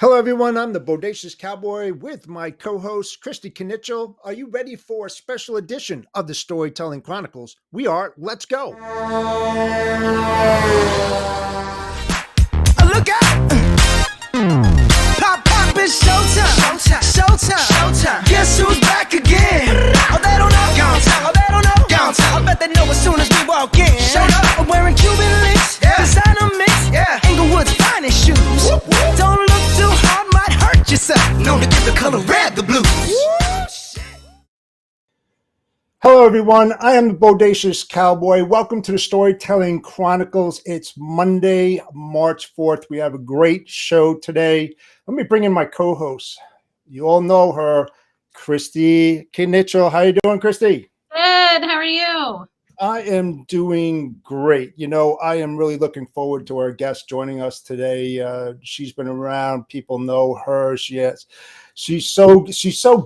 Hello, everyone. I'm the Bodacious Cowboy with my co-host, Christy Knichel. Are you ready for a special edition of the Storytelling Chronicles? We are. Let's go. Look out! Pop, pop, it's showtime. Showtime. Showtime. Guess who's back again? Oh, they don't know. Gone time. Oh, they don't know. Gone time. I bet they know as soon as we walk in. Showed up. I'm wearing Cuban links. Yeah. Designer mix. Yeah. Inglewood's finest shoes. Whoop, whoop. Don't look too hard, might hurt yourself. Known to give the color red the blues. Hello, everyone. I am the Bodacious Cowboy. Welcome to the Storytelling Chronicles. It's Monday, March 4th. We have a great show today. Let me bring in my co-host. You all know her, Christy Knichel. How you doing, Christy? Good. How are you? I am doing great. You know, I am really looking forward to our guest joining us today. She's been around. People know her. She's so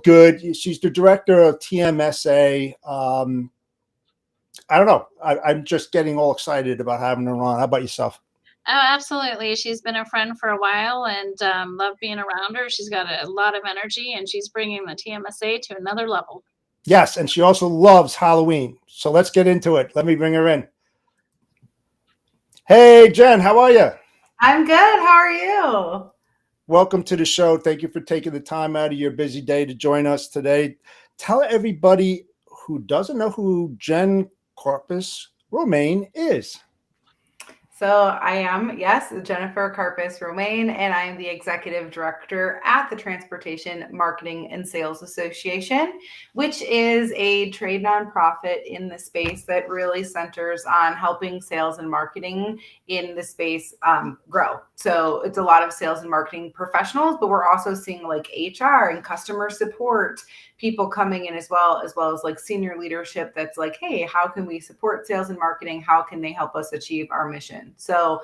good. She's the director of TMSA. I don't know. I'm just getting all excited about having her on. How about yourself? Oh, absolutely. She's been a friend for a while and love being around her. She's got a lot of energy and she's bringing the TMSA to another level. Yes, and she also loves Halloween. So let's get into it. Let me bring her in. Hey, Jen, how are you? I'm good. How are you? Welcome to the show. Thank you for taking the time out of your busy day to join us today. Tell everybody who doesn't know who Jen Karpus Romain is. So I am, yes, Jennifer Karpus Romain, and I am the executive director at the Transportation Marketing and Sales Association, which is a trade nonprofit in the space that really centers on helping sales and marketing in the space grow. So it's a lot of sales and marketing professionals, but we're also seeing like HR and customer support people coming in as well as like senior leadership that's like, hey, how can we support sales and marketing? How can they help us achieve our mission? So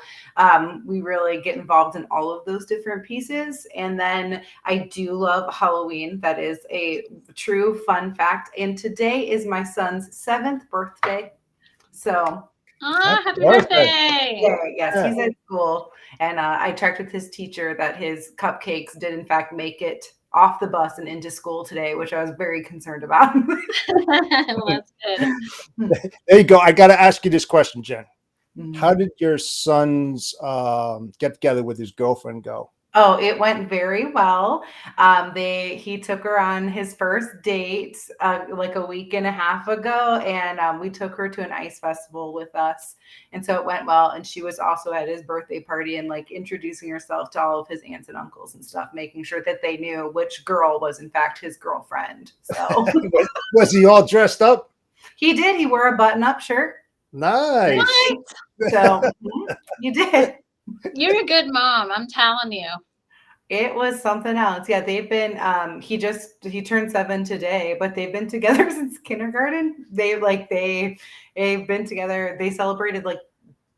we really get involved in all of those different pieces. And then I do love Halloween. That is a true fun fact. And today is my son's 7th birthday. So happy birthday. Yes, he's at school. And I checked with his teacher that his cupcakes did in fact make it off the bus and into school today, which I was very concerned about. Well, that's good. There you go. I got to ask you this question, Jen. Mm-hmm. How did your son's get together with his girlfriend go? Oh, it went very well. He took her on his first date like a week and a half ago, and we took her to an ice festival with us. And so it went well. And she was also at his birthday party and like introducing herself to all of his aunts and uncles and stuff, making sure that they knew which girl was in fact his girlfriend. So Was he all dressed up? He did. He wore a button-up shirt. Nice. So you did. You're a good mom. I'm telling you. It was something else. Yeah, they've been, he turned 7 today, but they've been together since kindergarten. They've been together. They celebrated like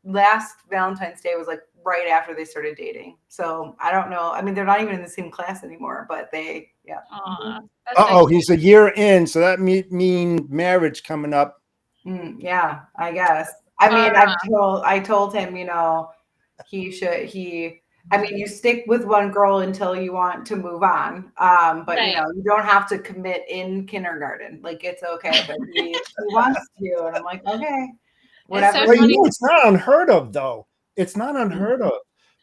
last Valentine's Day was like right after they started dating. So I don't know. I mean, they're not even in the same class anymore, but yeah. He's a year in. So that mean marriage coming up. Yeah, I guess. I mean, I told him, you stick with one girl until you want to move on. But right. You don't have to commit in kindergarten. Like it's okay, but he wants to. And I'm like, okay, whatever. So it's not unheard of though. It's not unheard of.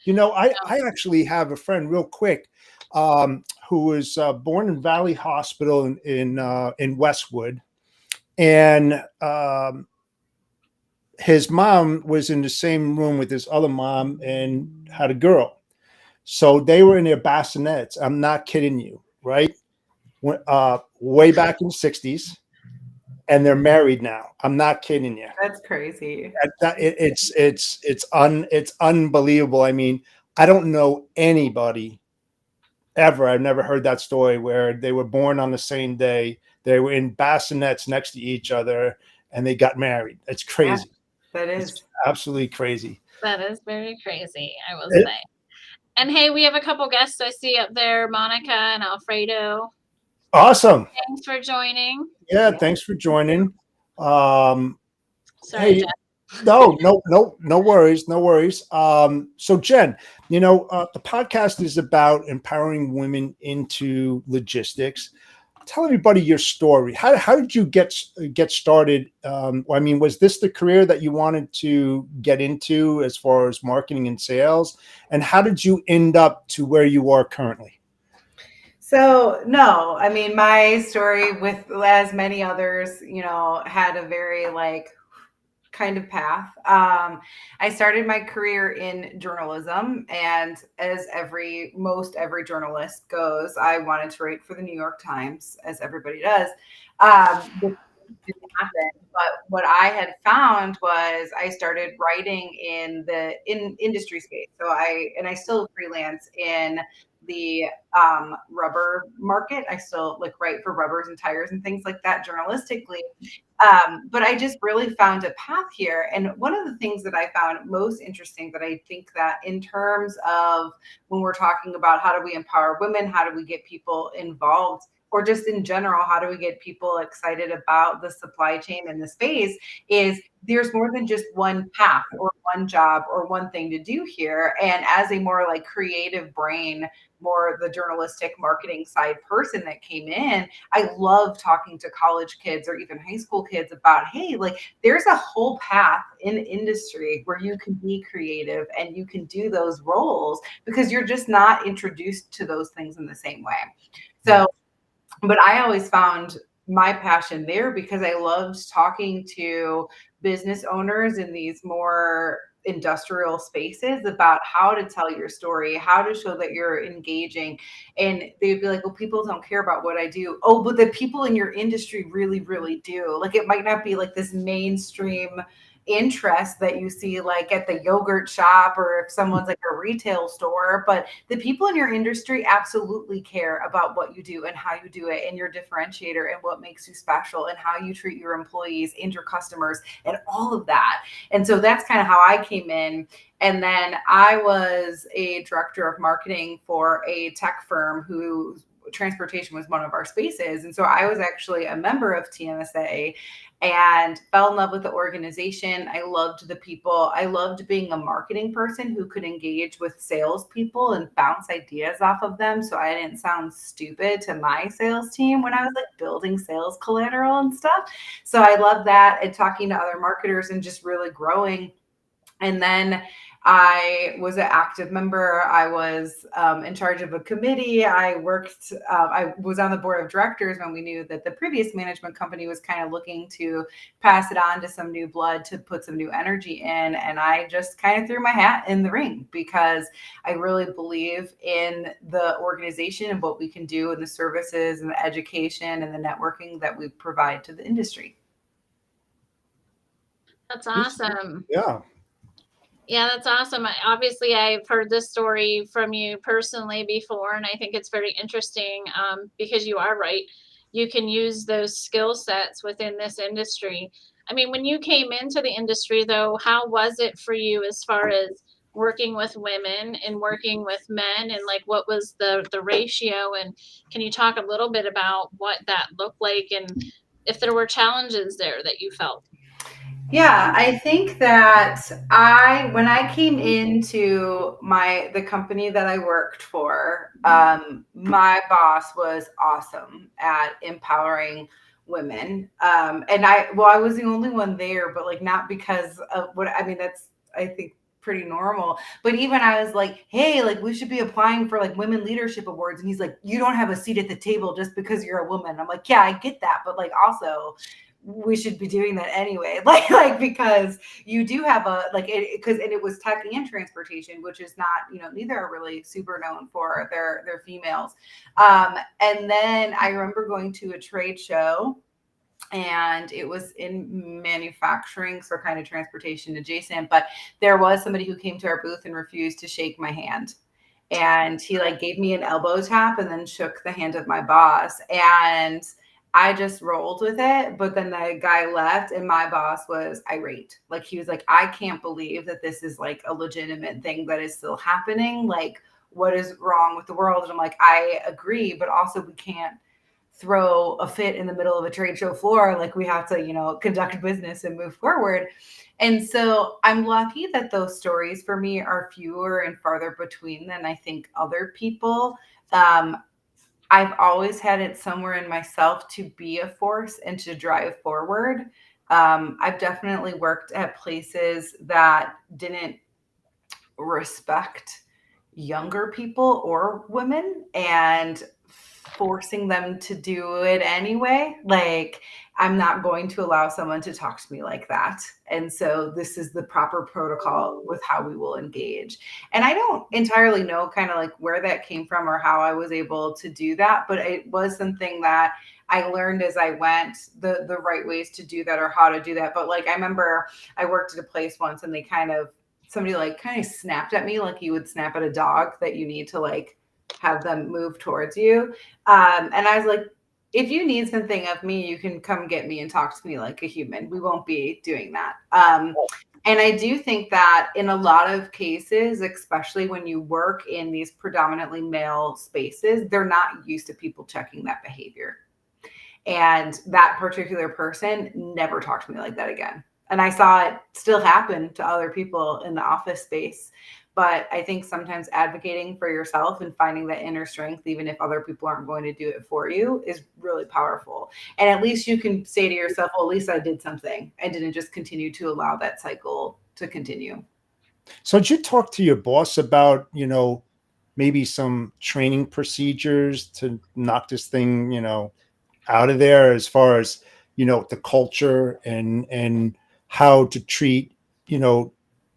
I actually have a friend real quick who was born in Valley Hospital in Westwood. And his mom was in the same room with his other mom and had a girl. So they were in their bassinets. I'm not kidding you, right? Way back in the 60s. And they're married now. I'm not kidding you. That's crazy. It's unbelievable. I mean, I don't know anybody ever. I've never heard that story where they were born on the same day. They were in bassinets next to each other and they got married. It's crazy. Yeah, that is. It's absolutely crazy. That is very crazy, I will say. And hey, we have a couple guests I see up there, Monica and Alfredo. Awesome. Thanks for joining. Yeah, thanks for joining. Sorry, hey, Jeff. No worries, no worries. So Jen, the podcast is about empowering women into logistics. Tell everybody your story. How did you get started? I mean, was this the career that you wanted to get into as far as marketing and sales? And how did you end up to where you are currently? So no, I mean, my story, with as many others, had a very like kind of path. I started my career in journalism, and as most every journalist goes, I wanted to write for the New York Times, as everybody does. This didn't happen, but what I had found was I started writing in the industry space. So I still freelance in the rubber market. I still like write for rubbers and tires and things like that journalistically. But I just really found a path here. And one of the things that I found most interesting, that I think that in terms of when we're talking about how do we empower women, how do we get people involved, or just in general, how do we get people excited about the supply chain and the space, is there's more than just one path or one job or one thing to do here. And as a more like creative brain, more the journalistic marketing side person that came in, I love talking to college kids or even high school kids about, hey, like there's a whole path in industry where you can be creative and you can do those roles because you're just not introduced to those things in the same way. So, but I always found my passion there because I loved talking to business owners in these more industrial spaces about how to tell your story, how to show that you're engaging. And they'd be like, well, people don't care about what I do. Oh, but the people in your industry really, really do. Like it might not be like this mainstream interest that you see like at the yogurt shop or if someone's like a retail store, but the people in your industry absolutely care about what you do and how you do it and your differentiator and what makes you special and how you treat your employees and your customers and all of that. And so that's kind of how I came in. And then I was a director of marketing for a tech firm who transportation was one of our spaces. And so I was actually a member of TMSA and fell in love with the organization. I loved the people. I loved being a marketing person who could engage with salespeople and bounce ideas off of them. So I didn't sound stupid to my sales team when I was like building sales collateral and stuff. So I love that, and talking to other marketers and just really growing. And then I was an active member. I was in charge of a committee. I was on the board of directors when we knew that the previous management company was kind of looking to pass it on to some new blood to put some new energy in. And I just kind of threw my hat in the ring because I really believe in the organization and what we can do and the services and the education and the networking that we provide to the industry. That's awesome. Yeah. Yeah, that's awesome. Obviously, I've heard this story from you personally before, and I think it's very interesting because you are right. You can use those skill sets within this industry. I mean, when you came into the industry, though, how was it for you as far as working with women and working with men, and like what was the ratio? And can you talk a little bit about what that looked like and if there were challenges there that you felt? Yeah, I think that when I came into the company that I worked for, my boss was awesome at empowering women. And I was the only one there, but like not because of what, I mean, that's, I think, pretty normal. But even I was like, hey, like we should be applying for like women leadership awards. And he's like, you don't have a seat at the table just because you're a woman. I'm like, yeah, I get that. But like also, we should be doing that anyway, like because you do have a like it because and it was tech and transportation, which is not, neither are really super known for their females. And then I remember going to a trade show, and it was in manufacturing, so kind of transportation adjacent, but there was somebody who came to our booth and refused to shake my hand. And he like gave me an elbow tap and then shook the hand of my boss. And I just rolled with it. But then the guy left and my boss was irate. Like he was like, I can't believe that this is like a legitimate thing that is still happening. Like, what is wrong with the world? And I'm like, I agree, but also we can't throw a fit in the middle of a trade show floor. Like we have to, conduct business and move forward. And so I'm lucky that those stories for me are fewer and farther between than I think other people. I've always had it somewhere in myself to be a force and to drive forward. I've definitely worked at places that didn't respect younger people or women and forcing them to do it anyway. Like, I'm not going to allow someone to talk to me like that. And so this is the proper protocol with how we will engage. And I don't entirely know kind of like where that came from or how I was able to do that, but it was something that I learned as I went, the right ways to do that or how to do that. But like I remember I worked at a place once and somebody like kind of snapped at me like you would snap at a dog that you need to like have them move towards you. And I was like, if you need something of me, you can come get me and talk to me like a human. We won't be doing that. And I do think that in a lot of cases, especially when you work in these predominantly male spaces, they're not used to people checking that behavior. And that particular person never talked to me like that again. And I saw it still happen to other people in the office space. But I think sometimes advocating for yourself and finding that inner strength, even if other people aren't going to do it for you, is really powerful. And at least you can say to yourself, well, at least I did something. I didn't just continue to allow that cycle to continue. So did you talk to your boss about, maybe some training procedures to knock this thing, out of there as far as, the culture and how to treat,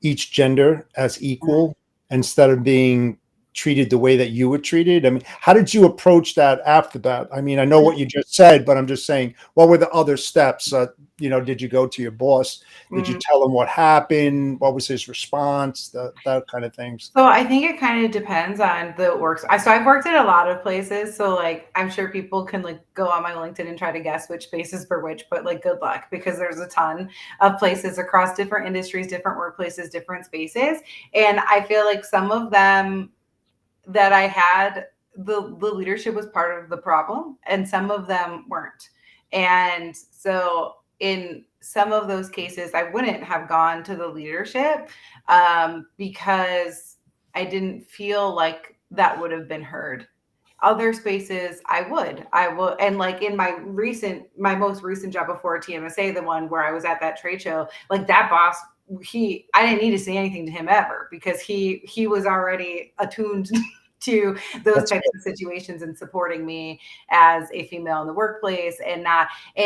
each gender as equal instead of being treated the way that you were treated? I mean, how did you approach that after that? I mean, I know what you just said, but I'm just saying, what were the other steps? Did you go to your boss? Did you tell him what happened? What was his response? That kind of things. So I think it kind of depends on the work. So I've worked at a lot of places. So like I'm sure people can like go on my LinkedIn and try to guess which spaces for which, but like good luck because there's a ton of places across different industries, different workplaces, different spaces. And I feel like some of them that I had, the leadership was part of the problem and some of them weren't. And so in some of those cases, I wouldn't have gone to the leadership because I didn't feel like that would have been heard. Other spaces I would. And like in my most recent job before TMSA, the one where I was at that trade show, like that boss, I didn't need to say anything to him ever because he was already attuned to those types of situations and supporting me as a female in the workplace and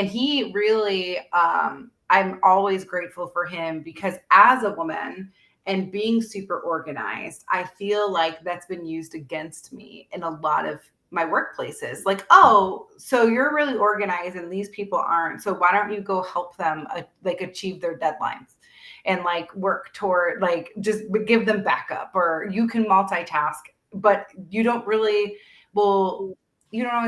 he really, I'm always grateful for him because as a woman and being super organized, I feel like that's been used against me in a lot of my workplaces. Like, oh, so you're really organized and these people aren't. So why don't you go help them achieve their deadlines and like work toward like just give them backup or you can multitask, but you don't always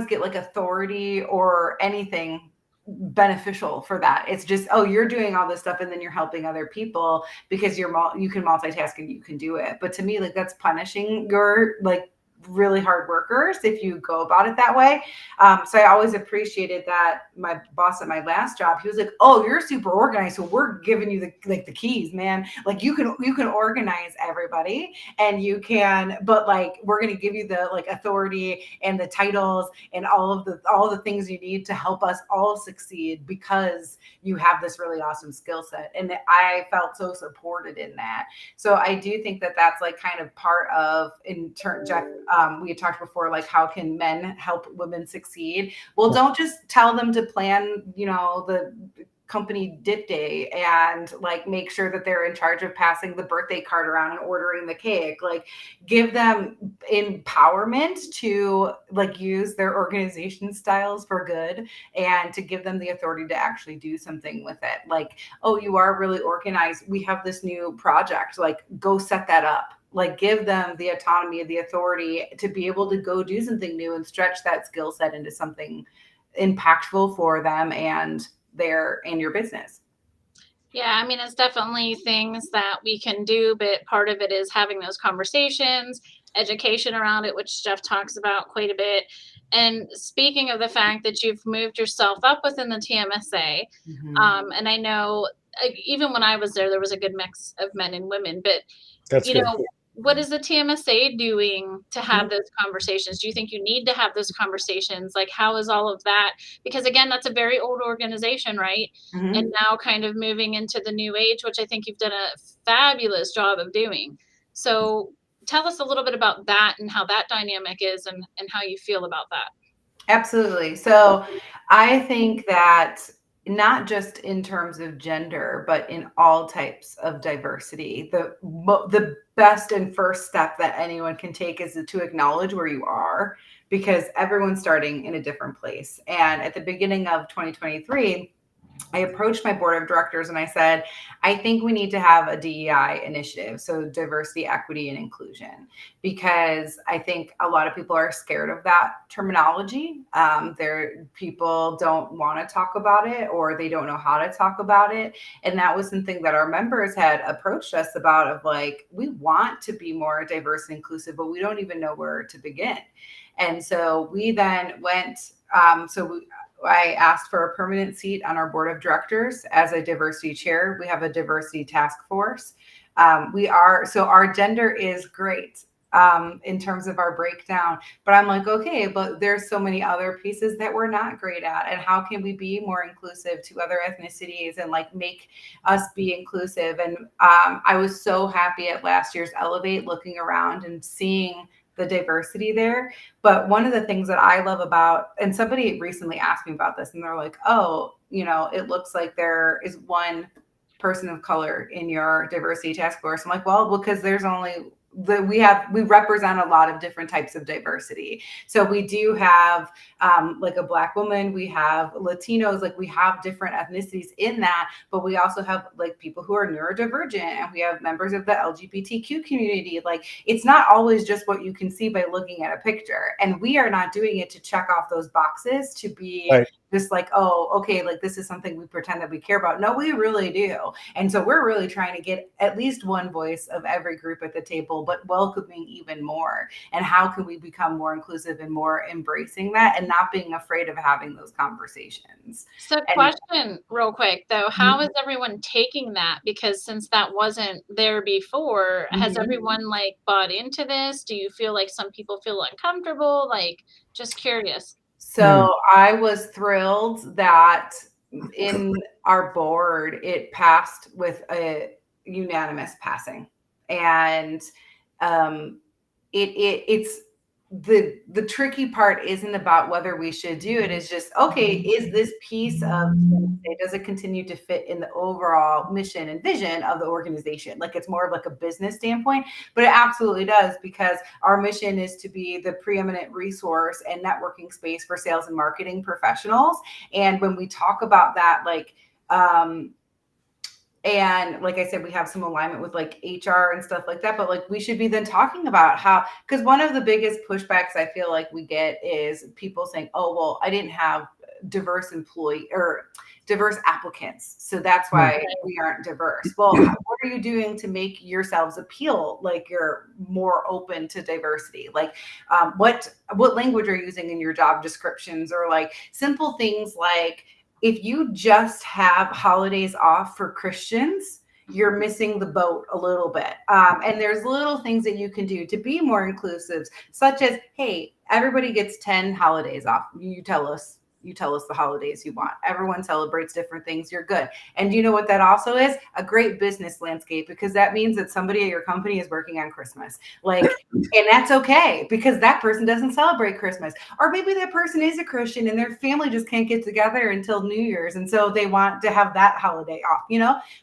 get like authority or anything beneficial for that. It's just, oh, you're doing all this stuff and then you're helping other people because you can multitask and you can do it. But to me, like that's punishing your like really hard workers if you go about it that way. So I always appreciated that my boss at my last job, he was like, oh, you're super organized. So we're giving you the keys, man. Like you can organize everybody and you can, but like, we're going to give you the like authority and the titles and all the things you need to help us all succeed because you have this really awesome skill set. And I felt so supported in that. So I do think that that's like kind of part of Jeff, we had talked before, like how can men help women succeed? Well, don't just tell them to plan, the company dip day and like make sure that they're in charge of passing the birthday card around and ordering the cake. Like give them empowerment to like use their organization styles for good and to give them the authority to actually do something with it. Like, oh, you are really organized. We have this new project, like go set that up. Like give them the autonomy, the authority to be able to go do something new and stretch that skill set into something impactful for them and your business. Yeah, I mean, it's definitely things that we can do, but part of it is having those conversations, education around it, which Jeff talks about quite a bit. And speaking of the fact that you've moved yourself up within the TMSA, and I know even when I was there was a good mix of men and women, but That's you good. know, what is the TMSA doing to have those conversations? Do you think you need to have those conversations? Like, how is all of that? Because again, that's a very old organization, right? Mhm. And now kind of moving into the new age, which I think you've done a fabulous job of doing. So tell us a little bit about that and how that dynamic is and how you feel about that. Absolutely. So I think that not just in terms of gender, but in all types of diversity, the best and first step that anyone can take is to acknowledge where you are, because everyone's starting in a different place. And at the beginning of 2023, I approached my board of directors and I said, I think we need to have a DEI initiative, so diversity, equity, and inclusion, because I think a lot of people are scared of that terminology. People don't want to talk about it, or they don't know how to talk about it. And that was something that our members had approached us about, of like, we want to be more diverse and inclusive, but we don't even know where to begin. And so we then went, I asked for a permanent seat on our board of directors as a diversity chair. We have a diversity task force. Our gender is great in terms of our breakdown, but I'm like, okay, but there's so many other pieces that we're not great at. And how can we be more inclusive to other ethnicities and like make us be inclusive? And I was so happy at last year's Elevate, looking around and seeing the diversity there. But one of the things that I love about, and somebody recently asked me about this, and they're like, oh, it looks like there is one person of color in your diversity task force. I'm like, well, because there's only we represent a lot of different types of diversity. So we do have like a Black woman, we have Latinos, like we have different ethnicities in that, but we also have like people who are neurodivergent, and we have members of the LGBTQ community. Like, it's not always just what you can see by looking at a picture. And we are not doing it to check off those boxes to be Right. just like, oh, okay, like this is something we pretend that we care about. No, we really do. And so we're really trying to get at least one voice of every group at the table, but welcoming even more. And how can we become more inclusive and more embracing that and not being afraid of having those conversations? So question real quick though, how is everyone taking that? Because since that wasn't there before, has everyone like bought into this? Do you feel like some people feel uncomfortable? Like, just curious. So I was thrilled that in our board, it passed with a unanimous passing. And it's the tricky part isn't about whether we should do it. It's just, okay, is this piece of, does it continue to fit in the overall mission and vision of the organization? Like, it's more of like a business standpoint, but it absolutely does, because our mission is to be the preeminent resource and networking space for sales and marketing professionals. And when we talk about that, like, and like I said, we have some alignment with like HR and stuff like that, but like we should be then talking about how, because one of the biggest pushbacks I feel like we get is people saying, oh, well, I didn't have diverse employee or diverse applicants, so that's why we aren't diverse. Well, what are you doing to make yourselves appeal like you're more open to diversity? Like, what language are you using in your job descriptions? Or like simple things like, if you just have holidays off for Christians, you're missing the boat a little bit. And there's little things that you can do to be more inclusive, such as, hey, everybody gets 10 holidays off. You tell us the holidays you want. Everyone celebrates different things. You're good. And do you know what that also is? A great business landscape, because that means that somebody at your company is working on Christmas. Like, and that's okay, because that person doesn't celebrate Christmas. Or maybe that person is a Christian and their family just can't get together until New Year's. And so they want to have that holiday off,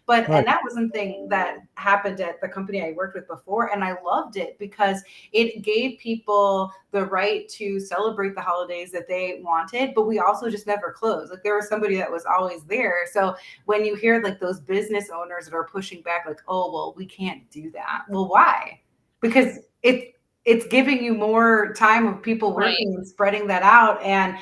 But, and that was something that happened at the company I worked with before. And I loved it because it gave people the right to celebrate the holidays that they wanted, but we also just never closed. Like, there was somebody that was always there. So when you hear like those business owners that are pushing back, like, oh, well, we can't do that. Well, why? Because it's giving you more time of people working and spreading that out. And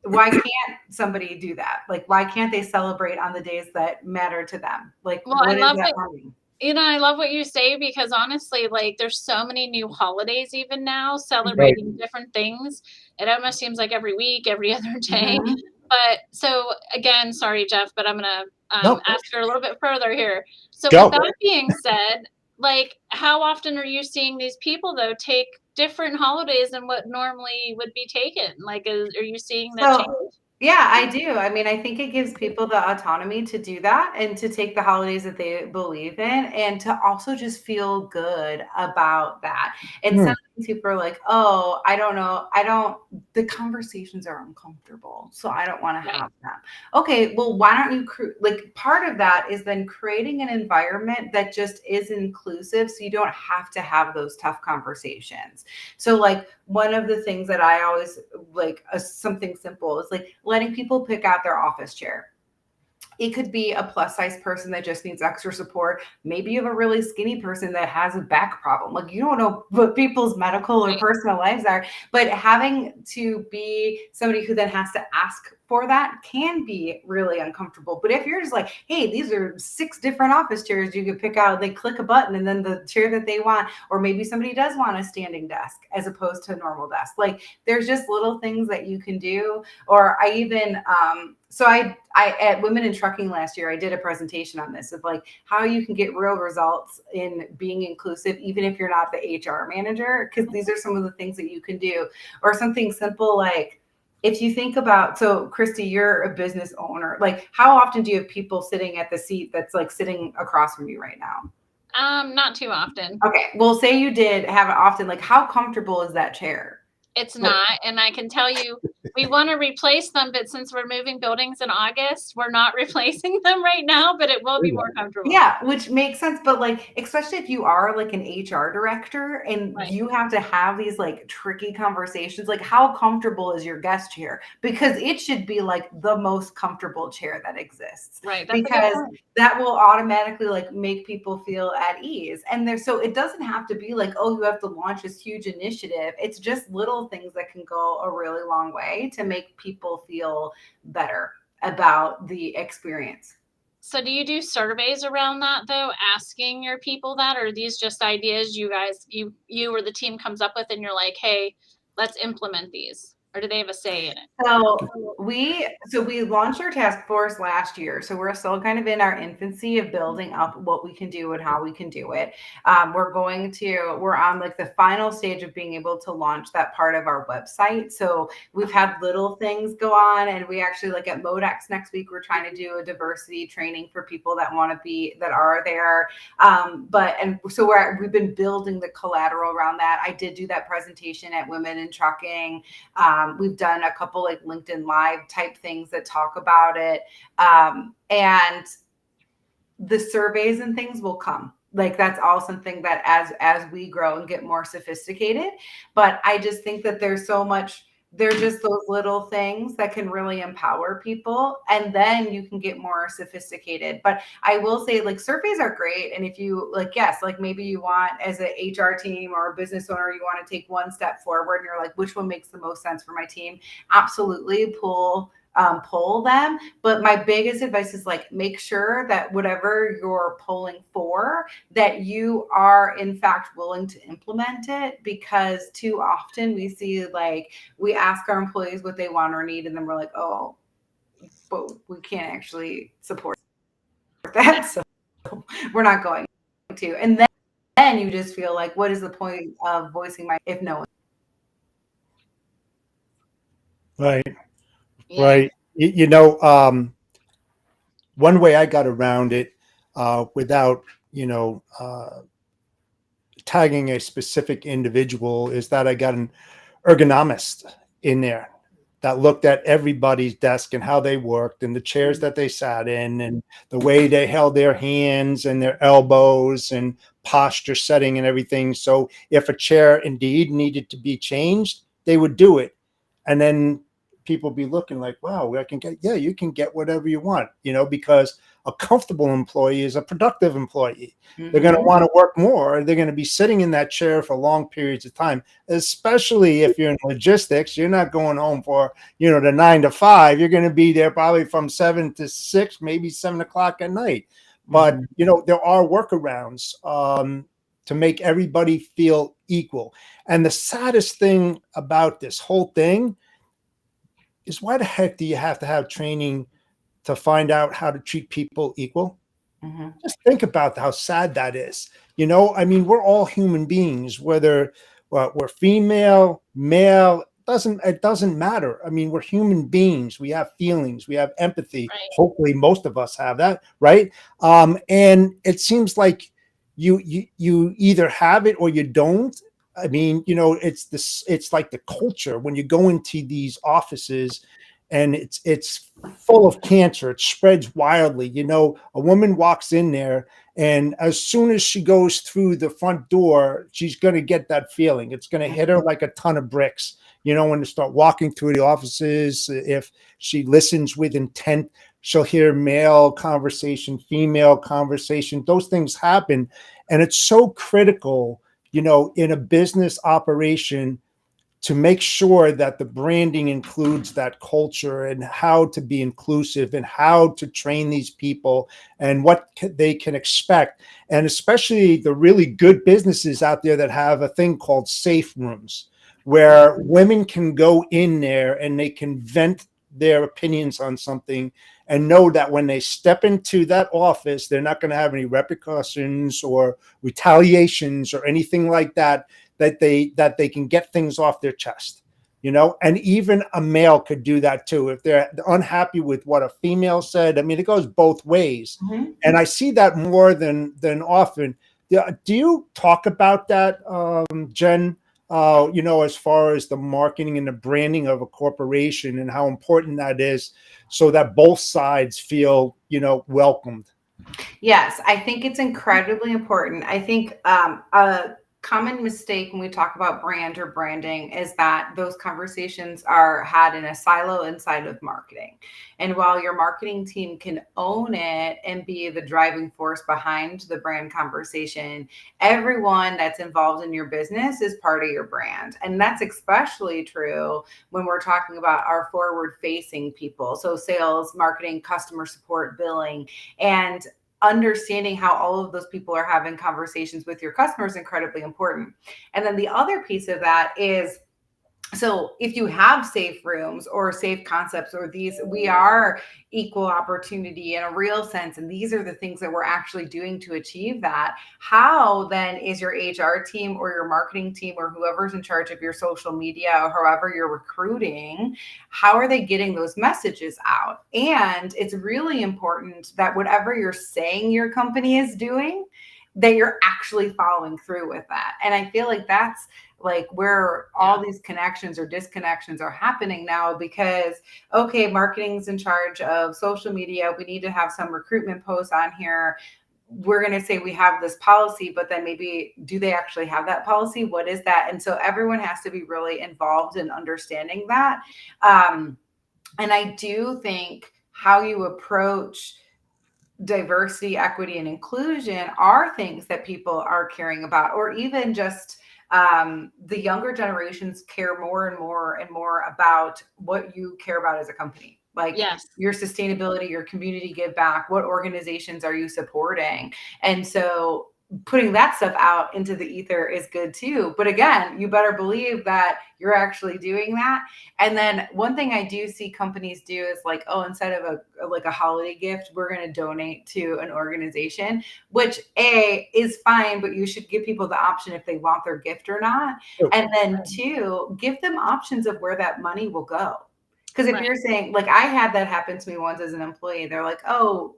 why can't somebody do that? Like, why can't they celebrate on the days that matter to them? Like, Well, what is that harming? I love what you say, because honestly, like, there's so many new holidays even now celebrating different things. It almost seems like every week, every other day. Mhm. But so again, sorry, Jeff, but I'm gonna No, ask her a little bit further here. So with go. that being said, like how often are you seeing these people though take different holidays than what normally would be taken? Like, are you seeing that change? So, yeah, I do. I mean, I think it gives people the autonomy to do that and to take the holidays that they believe in and to also just feel good about that. And Hmm. sometimes people are like, oh, I don't know. The conversations are uncomfortable. So I don't want to Right. have them. Okay, well, why don't you, like, part of that is then creating an environment that just is inclusive so you don't have to have those tough conversations. So, like, one of the things that I always like, something simple is like letting people pick out their office chair. It could be a plus size person that just needs extra support. Maybe you have a really skinny person that has a back problem. Like, you don't know what people's medical or Right. personal lives are, but having to be somebody who then has to ask for that can be really uncomfortable. But if you're just like, hey, these are 6 different office chairs you could pick out, they click a button and then the chair that they want, or maybe somebody does want a standing desk as opposed to a normal desk. Like, there's just little things that you can do. Or I even so I at Women in Trucking last year, I did a presentation on this of like how you can get real results in being inclusive, even if you're not the HR manager, because these are some of the things that you can do. Or something simple like, if you think about, so Christy, you're a business owner. Like, how often do you have people sitting at the seat that's like sitting across from you right now? Not too often. Okay, well, say you did have it often. Like, how comfortable is that chair? It's Like, not, and I can tell you, we wanna replace them, but since we're moving buildings in August, we're not replacing them right now, but it will be more comfortable. yeah, which makes sense. But like, especially if you are like an HR director and Right, you have to have these like tricky conversations, like how comfortable is your guest chair? Because it should be like the most comfortable chair that exists. right, that's a good Because point. that will automatically like make people feel at ease. And there's, so it doesn't have to be like, oh, you have to launch this huge initiative. It's just little things that can go a really long way to make people feel better about the experience. So do you do surveys around that though, asking your people that, or are these just ideas you guys you or the team comes up with and you're like, "Hey, let's implement these," or do they have a say in it? So we launched our task force last year. So we're still kind of in our infancy of building up what we can do and how we can do it. We're on like the final stage of being able to launch that part of our website. So we've had little things go on, and we actually, like, at Modex next week, we're trying to do a diversity training for people that want to be, that are there. We've been building the collateral around that. I did do that presentation at Women in Trucking. We've done a couple like LinkedIn Live type things that talk about it. And the surveys and things will come. Like, that's all something that as we grow and get more sophisticated. But I just think that there's so much, they're just those little things that can really empower people, and then you can get more sophisticated. But I will say, like, surveys are great. And if you like, yes, like maybe you want, as an HR team or a business owner, you want to take one step forward and you're like, which one makes the most sense for my team? Absolutely pull them. But my biggest advice is, like, make sure that whatever you're polling for, that you are in fact willing to implement it. Because too often we see, like, we ask our employees what they want or need, and then we're like, oh, but we can't actually support that, so we're not going to. And then you just feel like, what is the point of voicing my, if no one? Right, Yeah. right. One way I got around it without, tagging a specific individual is that I got an ergonomist in there that looked at everybody's desk and how they worked and the chairs that they sat in and the way they held their hands and their elbows and posture setting and everything. So if a chair indeed needed to be changed, they would do it. And then people be looking like, wow, you can get whatever you want, because a comfortable employee is a productive employee. They're going to want to work more. They're going to be sitting in that chair for long periods of time, especially if you're in logistics. You're not going home for, the 9 to 5. You're going to be there probably from 7 to 6, maybe 7 o'clock at night. But, there are workarounds. to make everybody feel equal. And the saddest thing about this whole thing is, why the heck do you have to have training to find out how to treat people equal? Mm-hmm. Just think about how sad that is. You know, I mean, we're all human beings, whether we're female, male, it doesn't matter. I mean, we're human beings. We have feelings, we have empathy. Right. Hopefully, most of us have that, right? And it seems like you either have it or you don't. I mean, you know, it's like the culture when you go into these offices, and it's full of cancer. It spreads wildly. You know, a woman walks in there, and as soon as she goes through the front door, she's going to get that feeling. It's going to hit her like a ton of bricks. You know, when you start walking through the offices, if she listens with intent, she'll hear male conversation, female conversation. Those things happen. And it's so critical, you know, in a business operation, to make sure that the branding includes that culture and how to be inclusive and how to train these people and what they can expect. And especially the really good businesses out there that have a thing called safe rooms, where women can go in there and they can vent their opinions on something and know that when they step into that office, they're not going to have any repercussions or retaliations or anything like that, that they can get things off their chest, you know. And even a male could do that too if they're unhappy with what a female said. I mean, it goes both ways. Mm-hmm. And I see that more than often. Do you talk about that, Jen? You know, as far as the marketing and the branding of a corporation and how important that is, so that both sides feel, you know, welcomed. Yes, I think it's incredibly important. I think a common mistake when we talk about brand or branding is that those conversations are had in a silo inside of marketing. And while your marketing team can own it and be the driving force behind the brand conversation, everyone that's involved in your business is part of your brand. And that's especially true when we're talking about our forward facing people. So sales, marketing, customer support, billing, and understanding how all of those people are having conversations with your customers is incredibly important. And then the other piece of that is, so if you have safe rooms or safe concepts, or these, we are equal opportunity in a real sense, and these are the things that we're actually doing to achieve that, how then is your HR team or your marketing team or whoever's in charge of your social media or however you're recruiting, how are they getting those messages out? And it's really important that whatever you're saying your company is doing, that you're actually following through with that. And I feel like that's like where all these connections or disconnections are happening now, because, okay, marketing's in charge of social media. We need to have some recruitment posts on here. We're going to say we have this policy, but then maybe do they actually have that policy? What is that? And so everyone has to be really involved in understanding that. And I do think how you approach diversity, equity, and inclusion are things that people are caring about, or even just the younger generations care more and more and more about what you care about as a company. Like your sustainability, your community give back, what organizations are you supporting? And so putting that stuff out into the ether is good too. But again, you better believe that you're actually doing that. And then one thing I do see companies do is like, oh, instead of a holiday gift, we're going to donate to an organization, which A, is fine, but you should give people the option if they want their gift or not. And then two, give them options of where that money will go. Because if you're saying, like, I had that happen to me once as an employee, they're like, oh,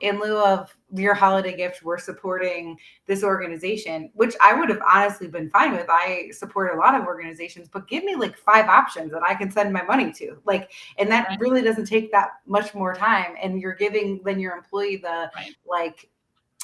in lieu of your holiday gift, we're supporting this organization, which I would have honestly been fine with. I support a lot of organizations, but give me like 5 options that I can send my money to. Like, and that really doesn't take that much more time. And you're giving then your employee the like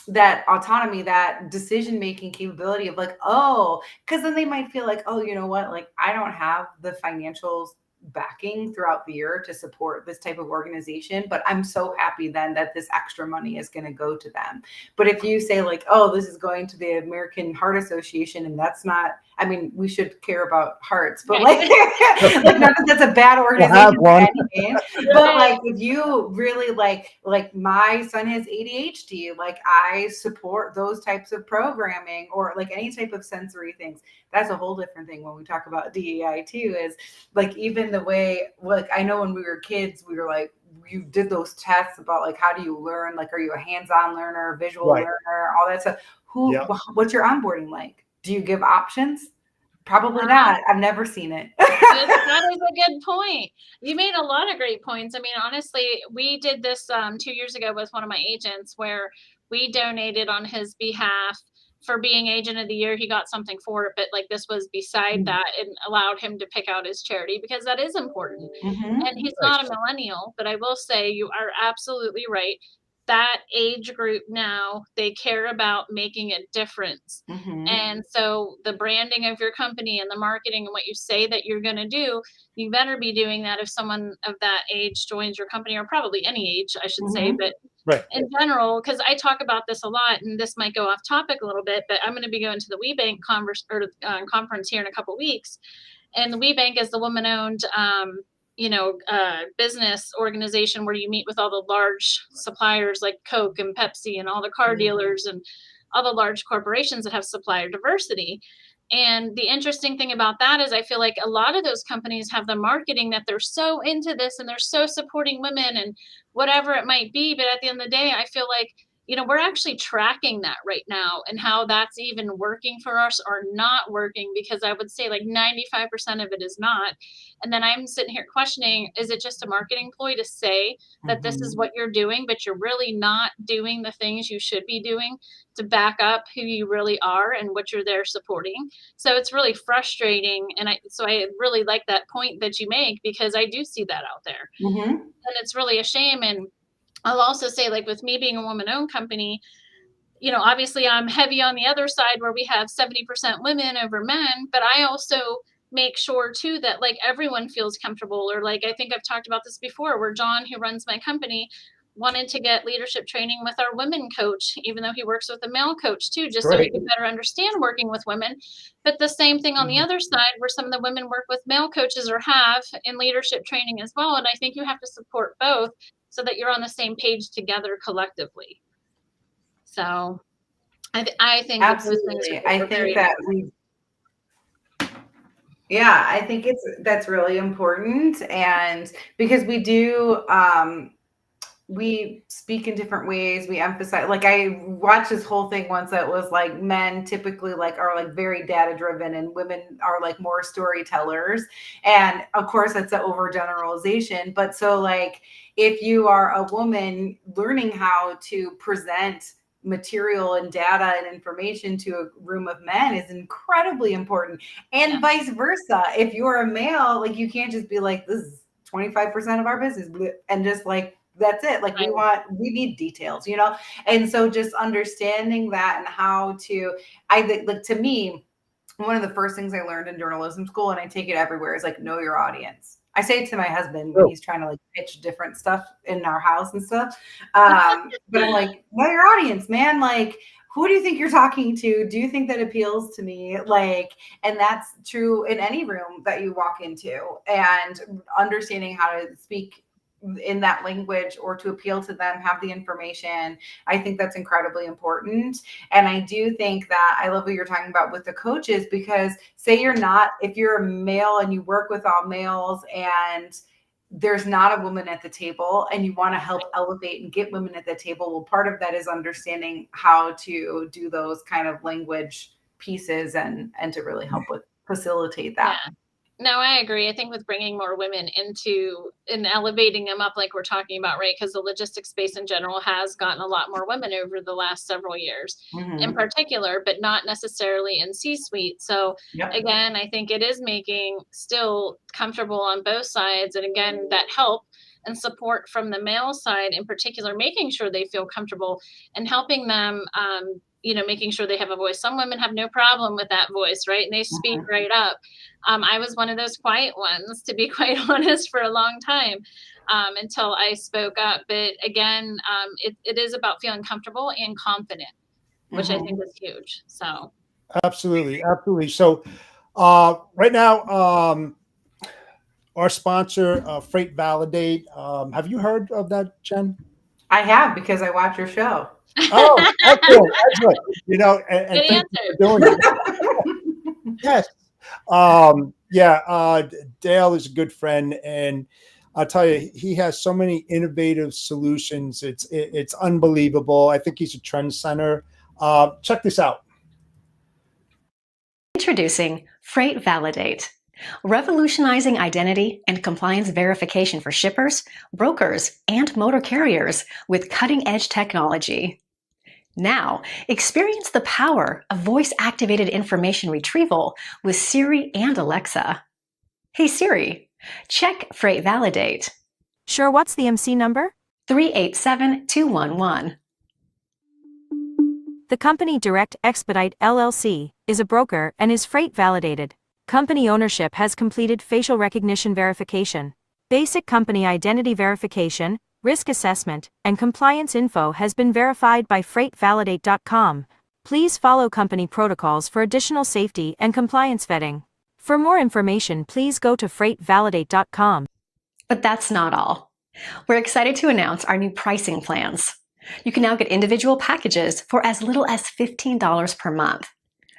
that autonomy, that decision-making capability of like, oh, because then they might feel like, oh, you know what, like I don't have the financials backing throughout the year to support this type of organization, but I'm so happy then that this extra money is going to go to them. But if you say like, oh, this is going to the American Heart Association, and that's not I mean, we should care about hearts, but like, like not that that's a bad organization one. by any means, but like if you really like my son has ADHD, like I support those types of programming or like any type of sensory things. That's a whole different thing when we talk about DEI too, is like even the way, like I know when we were kids, we were like, you did those tests about like how do you learn, like are you a hands-on learner, visual learner, all that stuff. What's your onboarding like? Do you give options? Probably not. I've never seen it. That is a good point. You made a lot of great points. I mean, honestly, we did this 2 years ago with one of my agents where we donated on his behalf for being agent of the year. He got something for it, but like this was beside that and allowed him to pick out his charity because that is important. And he's not a millennial, but I will say you are absolutely right. That age group now, they care about making a difference. And so the branding of your company and the marketing and what you say that you're going to do, you better be doing that if someone of that age joins your company, or probably any age, I should say. But in general, because I talk about this a lot, and this might go off topic a little bit, but I'm going to be going to the WeBank conference here in a couple weeks. And the WeBank is the woman-owned business organization where you meet with all the large suppliers like Coke and Pepsi and all the car dealers and all the large corporations that have supplier diversity. And the interesting thing about that is I feel like a lot of those companies have the marketing that they're so into this and they're so supporting women and whatever it might be. But at the end of the day, I feel like, we're actually tracking that right now and how that's even working for us or not working, because I would say like 95% of it is not. And then I'm sitting here questioning, is it just a marketing ploy to say that this is what you're doing, but you're really not doing the things you should be doing to back up who you really are and what you're there supporting? So it's really frustrating. And I really like that point that you make, because I do see that out there. And it's really a shame. And I'll also say, like with me being a woman-owned company, obviously I'm heavy on the other side where we have 70% women over men, but I also make sure too that like everyone feels comfortable. Or like, I think I've talked about this before, where John, who runs my company, wanted to get leadership training with our women coach, even though he works with a male coach too, just so he could better understand working with women. But the same thing on the other side, where some of the women work with male coaches or have in leadership training as well. And I think you have to support both so that you're on the same page together collectively. So I think absolutely. I think that I think that's really important. And because we do, we speak in different ways. We emphasize, like I watched this whole thing once that was like men typically like are like very data driven and women are like more storytellers. And of course that's an overgeneralization. But so like if you are a woman, learning how to present material and data and information to a room of men is incredibly important. And vice versa. If you're a male, like you can't just be like, this is 25% of our business and just like, that's it. Like we need details, And so just understanding that and how to, I think, like to me, one of the first things I learned in journalism school, and I take it everywhere, is like, know your audience. I say it to my husband when he's trying to like pitch different stuff in our house and stuff. But I'm like, know your audience, man. Like, who do you think you're talking to? Do you think that appeals to me? Like, and that's true in any room that you walk into, and understanding how to speak in that language or to appeal to them, have the information. I think that's incredibly important. And I do think that I love what you're talking about with the coaches, because say if you're a male and you work with all males and there's not a woman at the table and you want to help elevate and get women at the table, well, part of that is understanding how to do those kind of language pieces and to really help with facilitate that. Yeah. No, I agree. I think with bringing more women into and elevating them up, like we're talking about, right? Because the logistics space in general has gotten a lot more women over the last several years in particular, but not necessarily in C-suite. So again, I think it is making still comfortable on both sides. And again, that help and support from the male side in particular, making sure they feel comfortable and helping them, making sure they have a voice. Some women have no problem with that voice, right? And they speak right up. I was one of those quiet ones, to be quite honest, for a long time until I spoke up. But again, it is about feeling comfortable and confident, which I think is huge. So absolutely. So Right now, our sponsor, Freight Validate. Have you heard of that, Jen? I have, because I watch your show. Oh, excellent, excellent. And Good thank you answer. for doing it. Yes. Yeah, Dale is a good friend, and I'll tell you, he has so many innovative solutions. It's unbelievable. I think he's a trend center. Check this out. Introducing Freight Validate, revolutionizing identity and compliance verification for shippers, brokers, and motor carriers with cutting-edge technology. Now, experience the power of voice-activated information retrieval with Siri and Alexa. Hey Siri, check Freight Validate. Sure, what's the MC number? 387211. The company Direct Expedite LLC is a broker and is freight validated. Company ownership has completed facial recognition verification. Basic company identity verification, risk assessment, and compliance info has been verified by freightvalidate.com. Please follow company protocols for additional safety and compliance vetting. For more information, please go to freightvalidate.com. But that's not all. We're excited to announce our new pricing plans. You can now get individual packages for as little as $15 per month.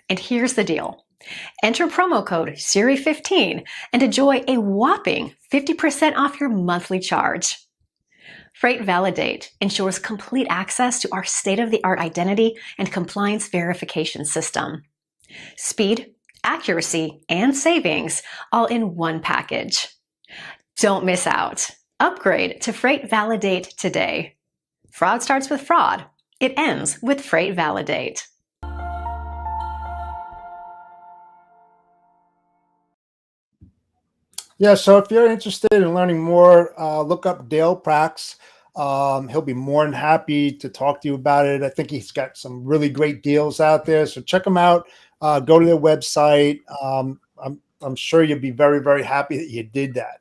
And here's the deal. Enter promo code SIRI15 and enjoy a whopping 50% off your monthly charge. Freight Validate ensures complete access to our state-of-the-art identity and compliance verification system. Speed, accuracy, and savings all in one package. Don't miss out. Upgrade to Freight Validate today. Fraud starts with fraud. It ends with Freight Validate. Yeah, so if you're interested in learning more, look up Dale Prax. He'll be more than happy to talk to you about it. I think he's got some really great deals out there. So check them out. Go to their website. I'm sure you'll be very, very happy that you did that.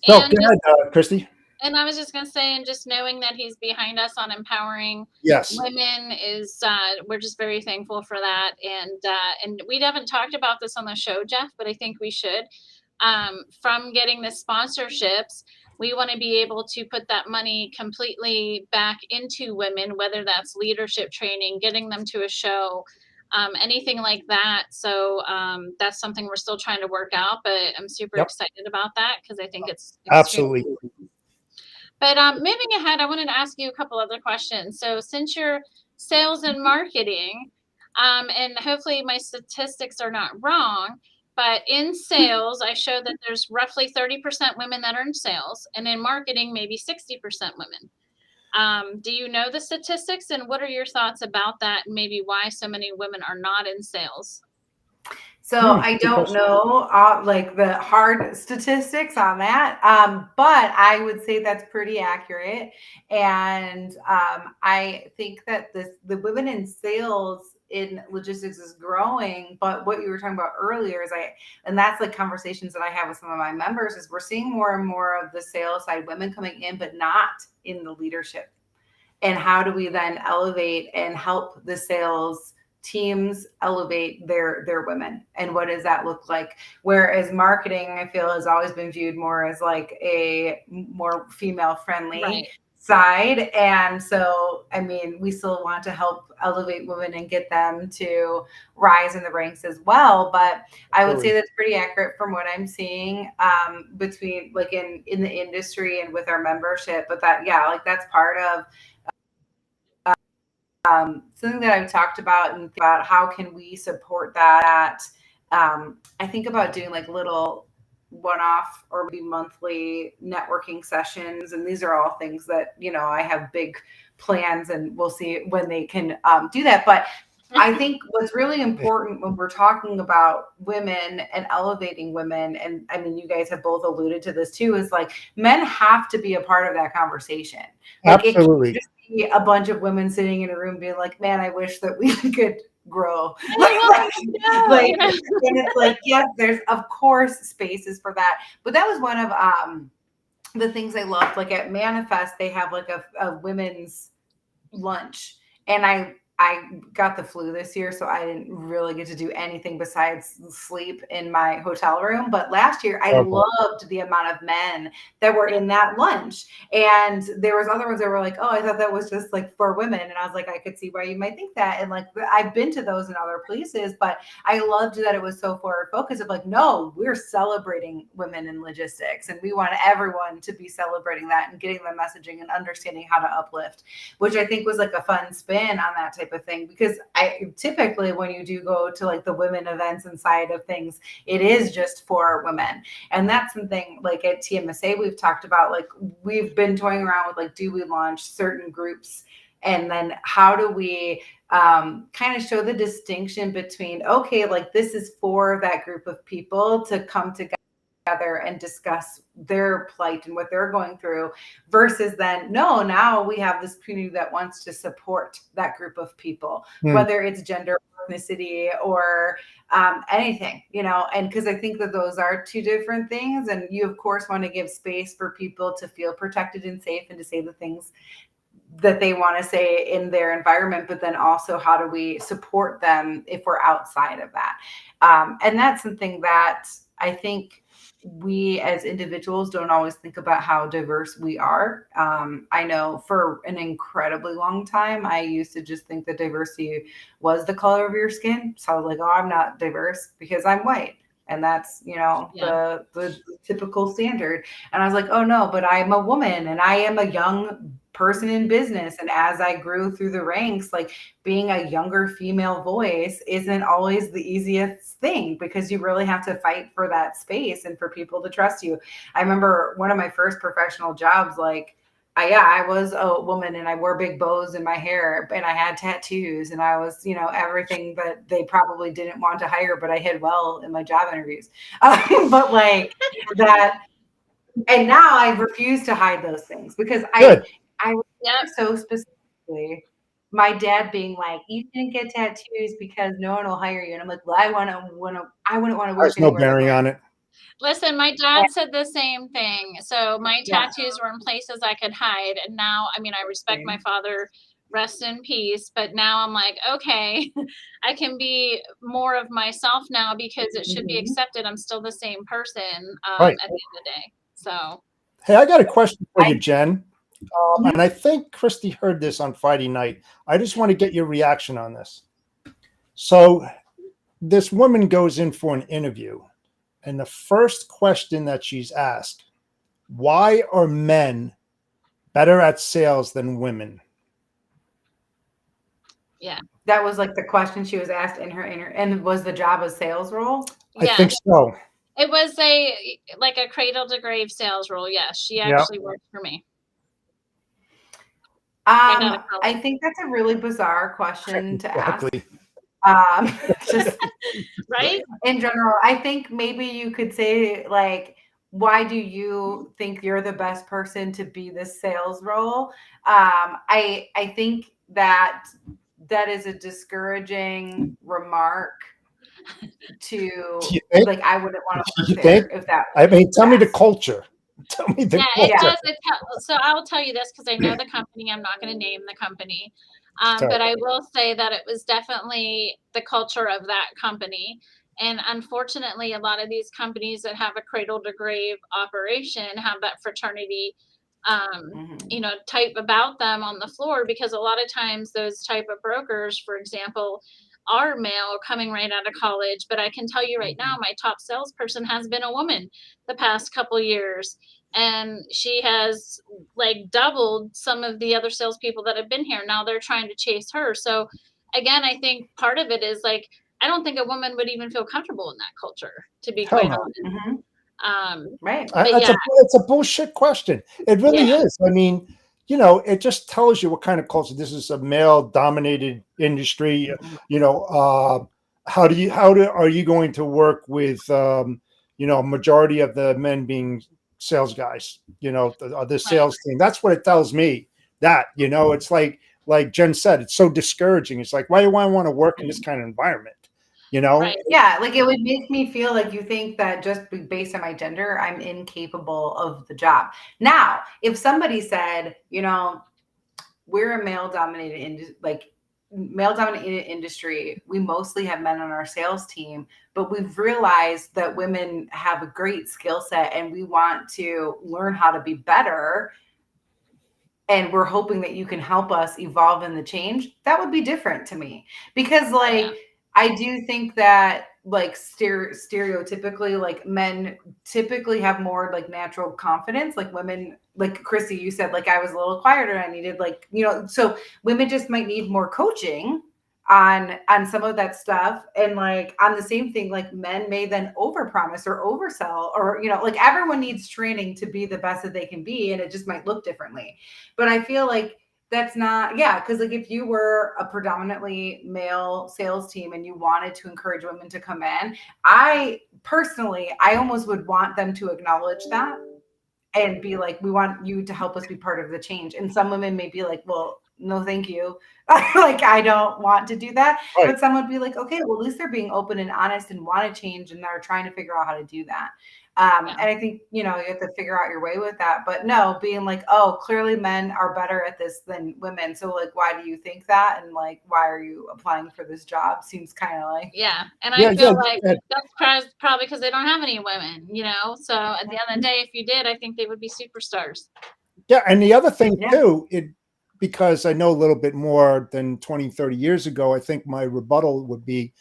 So And go ahead, Christy. And I was just going to say, and just knowing that he's behind us on empowering Yes. women is, we're just very thankful for that. And we haven't talked about this on the show, Jeff, but I think we should. From getting the sponsorships, we want to be able to put that money completely back into women, whether that's leadership training, getting them to a show, anything like that. So that's something we're still trying to work out, but I'm super excited about that because I think it's Absolutely. But moving ahead, I wanted to ask you a couple other questions. So since you're sales and marketing, and hopefully my statistics are not wrong, but in sales, I showed that there's roughly 30% women that are in sales, and in marketing, maybe 60% women. Do you know the statistics, and what are your thoughts about that, and maybe why so many women are not in sales? So I don't know like the hard statistics on that, but I would say that's pretty accurate. And I think that the women in sales in logistics is growing. But what you were talking about earlier is and that's like conversations that I have with some of my members, is we're seeing more and more of the sales side women coming in, but not in the leadership. And how do we then elevate and help the sales teams elevate their women, and what does that look like? Whereas marketing, I feel, has always been viewed more as like a more female friendly side. And so, I mean, we still want to help elevate women and get them to rise in the ranks as well. But I would say that's pretty accurate from what I'm seeing between like in the industry and with our membership. But that, yeah, like that's part of something that I've talked about, and about how can we support that. I think about doing like little one-off or maybe monthly networking sessions. And these are all things that, you know, I have big plans, and we'll see when they can do that. But I think what's really important when we're talking about women and elevating women, and I mean, you guys have both alluded to this too, is like men have to be a part of that conversation. Like, absolutely. It can't just be a bunch of women sitting in a room being like, man, I wish that we could grow. And it's like, yes, there's of course spaces for that. But that was one of the things I loved. Like at Manifest, they have like a women's lunch. And I got the flu this year, so I didn't really get to do anything besides sleep in my hotel room. But last year, I Okay. loved the amount of men that were in that lunch. And there was other ones that were like, oh, I thought that was just like for women. And I was like, I could see why you might think that. And like, I've been to those in other places, but I loved that it was so forward focused of like, no, we're celebrating women in logistics. And we want everyone to be celebrating that and getting the messaging and understanding how to uplift, which I think was like a fun spin on that type of thing. Because I typically, when you do go to like the women events inside of things, it is just for women. And that's something like at TMSA, we've talked about, like, we've been toying around with like, do we launch certain groups? And then how do we kind of show the distinction between, okay, like this is for that group of people to come together and discuss their plight and what they're going through, versus then, no, now we have this community that wants to support that group of people, whether it's gender, ethnicity, or anything, you know. And because I think that those are two different things, and you of course want to give space for people to feel protected and safe and to say the things that they want to say in their environment, but then also how do we support them if we're outside of that? And that's something that I think we as individuals don't always think about how diverse we are. I know for an incredibly long time, I used to just think that diversity was the color of your skin. So I was like, oh, I'm not diverse because I'm white. And that's, you know, the typical standard. And I was like, oh no, but I'm a woman and I am a young person in business. And as I grew through the ranks, like being a younger female voice isn't always the easiest thing, because you really have to fight for that space and for people to trust you. I remember one of my first professional jobs, like, I was a woman and I wore big bows in my hair and I had tattoos and I was, you know, everything that they probably didn't want to hire, but I did well in my job interviews. But like that, and now I refuse to hide those things because I remember so specifically my dad being like, "You didn't get tattoos because no one will hire you," and I'm like, "Well, I wouldn't want to work There's no anywhere." bearing on it. Listen, my dad said the same thing. So my tattoos were in places I could hide. And now, I mean, I respect my father, rest in peace. But now I'm like, okay, I can be more of myself now because it should be accepted. I'm still the same person Right. at the end of the day. So, Hey, I got a question for you, Jen. And I think Christy heard this on Friday night. I just want to get your reaction on this. So this woman goes in for an interview, and the first question that she's asked, why are men better at sales than women? yeah. That was like the question she was asked in her and was the job a sales role? I think so. It was like a cradle to grave sales role. Yes, she actually worked for me. I think that's a really bizarre question to ask. Just right? In general, I think maybe you could say, like, why do you think you're the best person to be this sales role? I think that is a discouraging remark to, like, I wouldn't want to work there if that. I mean, tell me the culture. Tell me the culture. It does. So I will tell you this because I know the company. I'm not going to name the company. But I will say that it was definitely the culture of that company. And unfortunately, a lot of these companies that have a cradle to grave operation have that fraternity, you know, type about them on the floor, because a lot of times those type of brokers, for example, are male coming right out of college. But I can tell you right now, my top salesperson has been a woman the past couple years. And she has like doubled some of the other salespeople that have been here. Now they're trying to chase her. So again, I think part of it is like, I don't think a woman would even feel comfortable in that culture, to be quite honest. Right. It's a bullshit question. It really is. I mean, you know, it just tells you what kind of culture. This is a male dominated industry. You know, are you going to work with, you know, a majority of the men being sales guys, you know, the sales team? That's what it tells me. That, you know, it's like Jen said, it's so discouraging. It's like, why do I want to work in this kind of environment? You know? Yeah, like it would make me feel like you think that just based on my gender, I'm incapable of the job. Now, if somebody said, you know, we're a male dominated industry, like male dominated industry, we mostly have men on our sales team, but we've realized that women have a great skill set and we want to learn how to be better. And we're hoping that you can help us evolve in the change. That would be different to me, because like, I do think that like stereotypically, like men typically have more like natural confidence. Like women, like Chrissy, you said, like I was a little quieter. I needed like, so women just might need more coaching on some of that stuff. And like on the same thing, like men may then overpromise or oversell, or like everyone needs training to be the best that they can be, and it just might look differently. But I feel like that's not, because like if you were a predominantly male sales team and you wanted to encourage women to come in, I almost would want them to acknowledge that and be like, we want you to help us be part of the change. And some women may be like, well, no, thank you. Like, I don't want to do that. Right. But some would be like, okay, well, at least they're being open and honest and want to change, and they're trying to figure out how to do that. And I think, you have to figure out your way with that. But no, being like, oh, clearly men are better at this than women. So like, why do you think that? And like, why are you applying for this job? Seems kind of like. And I feel like that's probably because they don't have any women, So at the end of the day, if you did, I think they would be superstars. Yeah. And the other thing too, because I know a little bit more than 20, 30 years ago, I think my rebuttal would be,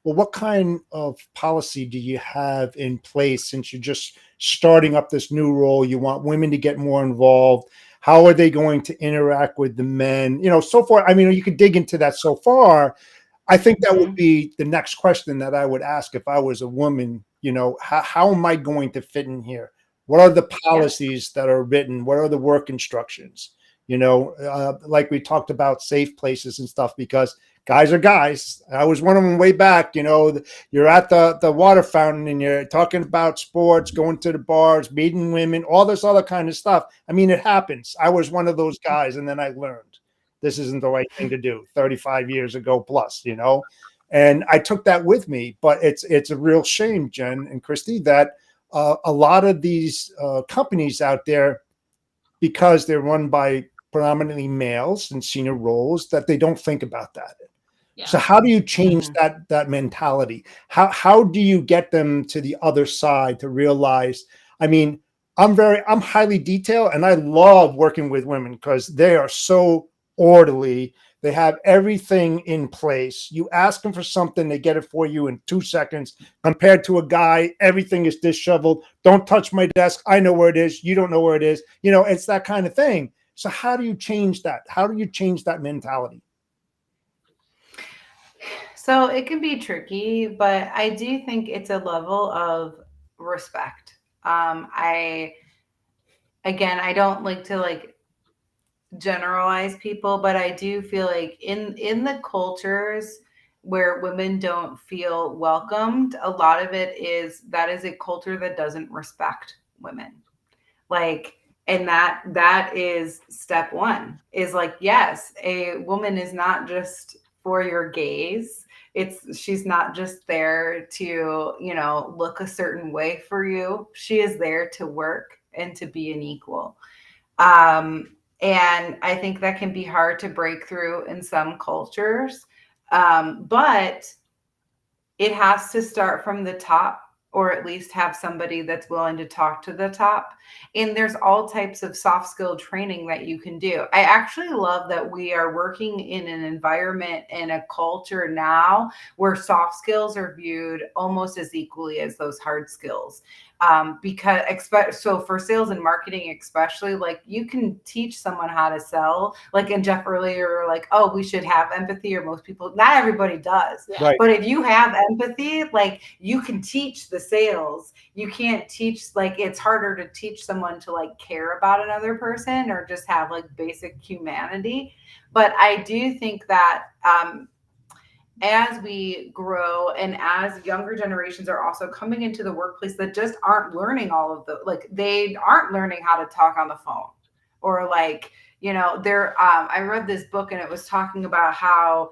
well, what kind of policy do you have in place since you're just starting up this new role? You want women to get more involved. How are they going to interact with the men? So far. I mean, you could dig into that so far. I think that would be the next question that I would ask if I was a woman. How am I going to fit in here? What are the policies that are written? What are the work instructions? Like we talked about safe places and stuff, because guys are guys. I was one of them way back. You're at the water fountain and you're talking about sports, going to the bars, meeting women, all this other kind of stuff. I mean, it happens. I was one of those guys, and then I learned this isn't the right thing to do 35 years ago plus, and I took that with me. But it's a real shame, Jen and Christy, that a lot of these companies out there, because they're run by predominantly males in senior roles, that they don't think about that. So how do you change that mentality? How do you get them to the other side to realize, I mean, I'm highly detailed, and I love working with women because they are so orderly. They have everything in place. You ask them for something, they get it for you in 2 seconds, compared to a guy, everything is disheveled. Don't touch my desk. I know where it is. You don't know where it is. It's that kind of thing. So how do you change that? How do you change that mentality? So it can be tricky, but I do think it's a level of respect. I don't like to generalize people, but I do feel like in the cultures where women don't feel welcomed, a lot of it is a culture that doesn't respect women. And that is step one, is like, yes, a woman is not just for your gaze. She's not just there to, look a certain way for you. She is there to work and to be an equal. And I think that can be hard to break through in some cultures. But it has to start from the top, or at least have somebody that's willing to talk to the top. And there's all types of soft skill training that you can do. I actually love that we are working in an environment and a culture now where soft skills are viewed almost as equally as those hard skills. So for sales and marketing, especially, like, you can teach someone how to sell. Like, and Jeff earlier, like, oh, we should have empathy, or most people, not everybody does. Right. But if you have empathy, like, you can teach the sales. You can't teach, like, it's harder to teach someone to like care about another person or just have like basic humanity. But I do think that as we grow and as younger generations are also coming into the workplace that just aren't learning all of they aren't learning how to talk on the phone, or I read this book and it was talking about how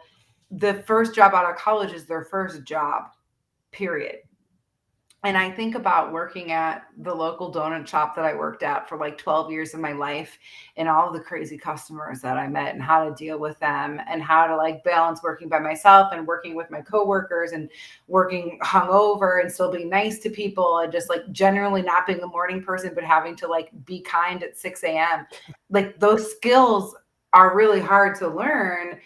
the first job out of college is their first job, period. And I think about working at the local donut shop that I worked at for like 12 years of my life, and all of the crazy customers that I met and how to deal with them and how to like balance working by myself and working with my coworkers and working hungover and still being nice to people and just like generally not being a morning person, but having to like be kind at 6 a.m. Like those skills are really hard to learn.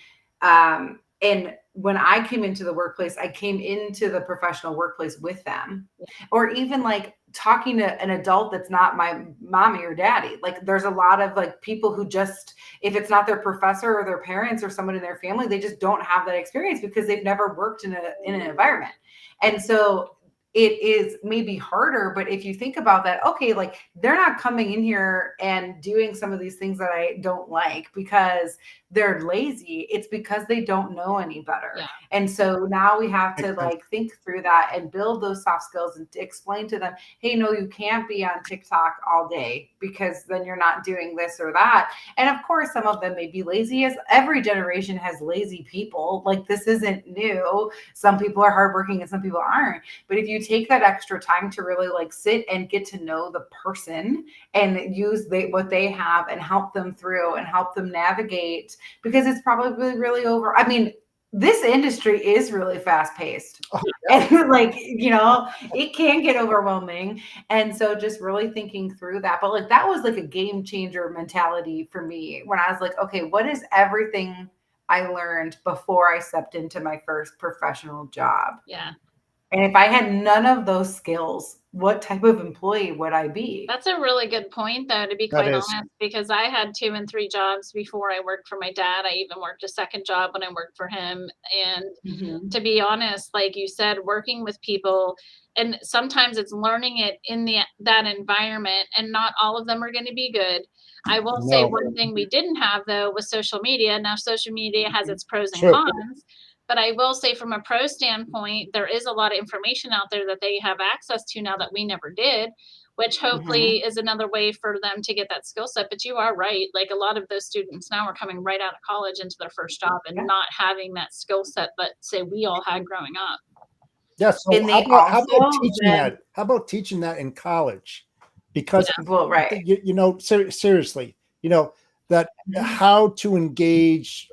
And when I came into the workplace, I came into the professional workplace with them, or even like talking to an adult that's not my mommy or daddy. Like there's a lot of like people who just, if it's not their professor or their parents or someone in their family, they just don't have that experience because they've never worked in an environment. And so it is maybe harder, but if you think about that, okay, like they're not coming in here and doing some of these things that I don't like because they're lazy. It's because they don't know any better. Yeah. And so now we have to Makes sense. like think through that and build those soft skills and explain to them, hey, no, you can't be on TikTok all day because then you're not doing this or that. And of course, some of them may be lazy, as every generation has lazy people. Like this isn't new. Some people are hardworking and some people aren't. But if you take that extra time to really like sit and get to know the person and use what they have and help them through and help them navigate, because it's probably really over. I mean, this industry is really fast paced. Oh, And like, it can get overwhelming. And so just really thinking through that. But like that was like a game changer mentality for me when I was like, okay, what is everything I learned before I stepped into my first professional job? Yeah. And if I had none of those skills, what type of employee would I be? That's a really good point, though, to be that quite is. honest, because I had 2 and 3 jobs before I worked for my dad. I even worked a second job when I worked for him. And Mhm. to be honest, like you said, working with people, and sometimes it's learning it in that environment, and not all of them are going to be good. I will say No. one thing we didn't have though was social media. Now social media has its pros and True. cons, but I will say from a pro standpoint, there is a lot of information out there that they have access to now that we never did, which hopefully Mhm. is another way for them to get that skill set. But you are right. Like a lot of those students now are coming right out of college into their first job and Yeah. not having that skill set that say we all had growing up. Yeah. So And how they about also teaching then, that? How about teaching that in college? Because well, right. seriously, that Mhm. how to engage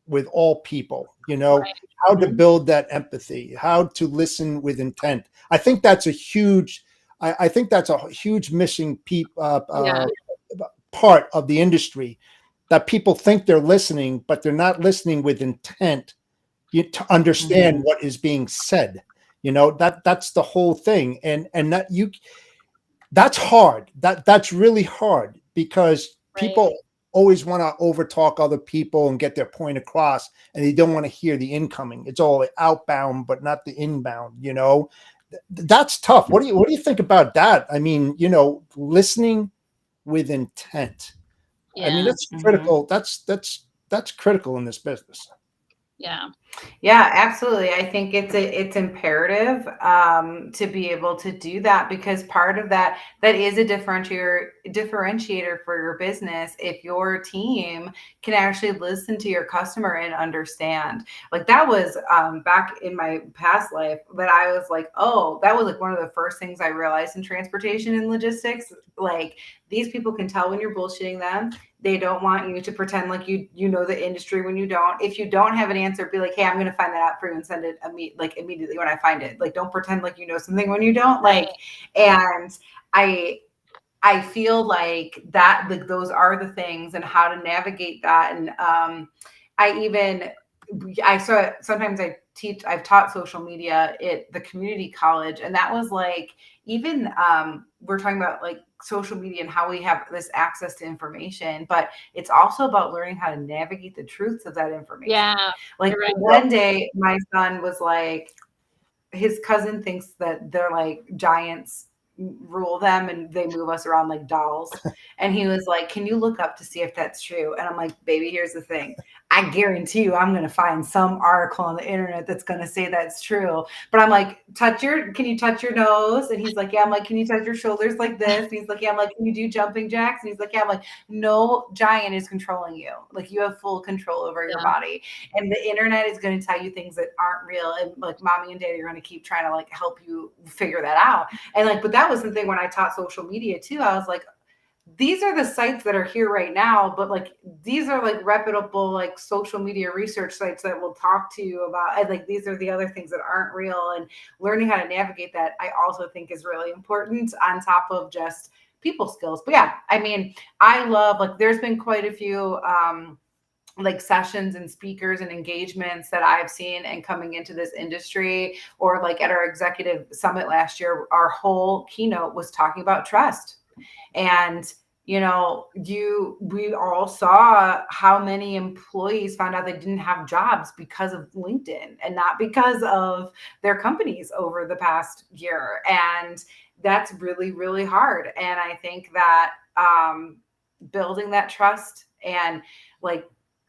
with all people. Right. How to Mhm. build that empathy, how to listen with intent. I think that's a huge. I think that's a huge missing Yeah. part of the industry, that people think they're listening, but they're not listening with intent to understand Mhm. what is being said. That's the whole thing. And that's hard. That's really hard because Right. people always want to overtalk other people and get their point across, and they don't want to hear the incoming. It's all outbound but not the inbound. That's tough. What do you think about that? I mean, listening with intent. I mean, Yeah. that's Mhm. critical. That's critical in this business. Yeah. Yeah, absolutely. I think it's imperative to be able to do that, because part of that is a differentiator for your business. If your team can actually listen to your customer and understand, like that was back in my past life, that I was like, oh, that was like one of the first things I realized in transportation and logistics. Like these people can tell when you're bullshitting them. They don't want you to pretend like you know the industry when you don't. If you don't have an answer, be like, hey, I'm going to find that out for you and send it immediately when I find it. Like, don't pretend like you know something when you don't. Right. Like, and I feel like that, like those are the things and how to navigate that. And I saw sometimes I've taught social media at the community college, and that was like, even we're talking about like social media and how we have this access to information, but it's also about learning how to navigate the truths of that information. Yeah. Like You're right. one day my son was like, his cousin thinks that they're like giants rule them and they move us around like dolls. And he was like, can you look up to see if that's true? And I'm like, baby, here's the thing. I guarantee you I'm going to find some article on the internet that's going to say that's true. But I'm like, can you touch your nose? And he's like, yeah. I'm like, can you touch your shoulders like this? And he's like, yeah. I'm like, can you do jumping jacks? And he's like, yeah. I'm like, no giant is controlling you. Like, you have full control over your body. And the internet is going to tell you things that aren't real. And like, mommy and daddy are going to keep trying to like help you figure that out. And like, but that was the thing when I taught social media too. I was like, these are the sites that are here right now, but like these are like reputable like social media research sites that will talk to you about, and like these are the other things that aren't real, and learning how to navigate that I also think is really important on top of just people skills. But yeah, I mean, I love, like, there's been quite a few like sessions and speakers and engagements that I've seen and coming into this industry, or like at our executive summit last year, our whole keynote was talking about trust. And we all saw how many employees found out they didn't have jobs because of LinkedIn and not because of their companies over the past year. And that's really, really hard. And I think that building that trust, and like